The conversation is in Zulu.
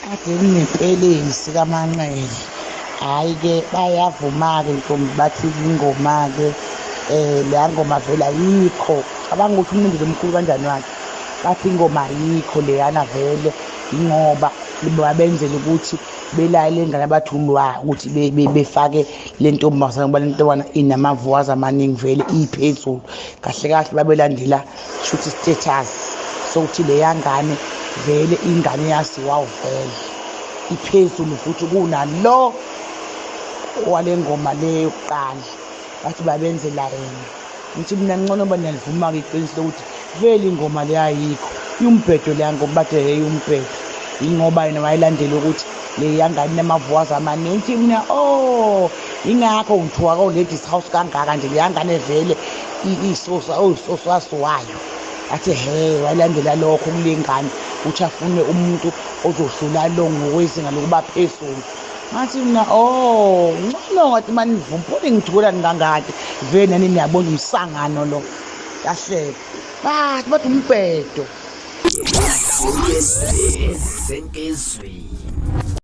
Ade nginempeleni kaManqele. Hhayi-ke bayavuma-ke ntombi bathi ingoma-ke leya ngoma vele ayikho. Cabanga ukuthi umlindelo omkhulu kanjani wakhe. Bathi ingoma ayikho leyana vele ingoba babenzela ukuthi belayele ingane abathulwa ukuthi befake le ntombazane ngoba le ntombazane inamavazi amaningi vele iphezulu. Kahle kahle babelandela shuthi status sokuthi leya ngane vele ingane yaziwayo vele iphezulu futhi kunalo wale ngoma le yokuqala bathi babenzela yena. Ngithi mina ngcono baniyalivuma-ke iqiniso lokuthi vele ingoma le ayikho iumbhedo leya ngoma bathe hey umbhedo ingoba yena wayelandela ukuthi le yangane inamavazi amaningi. Ngithi mina ingakho ngithiwa ko-ladies house kangaka nje le yangane vele isoswayo athi wayelandela lokho kule ngane ukuthi afune umuntu ozohlula lo ngokwezinga lokuba phezulu. Ngathi mina ngcono ngathi manivumpule ngithukelani kangaka vele nani niyabona umsangano lo yahleka bathi umbhedo Senkezweni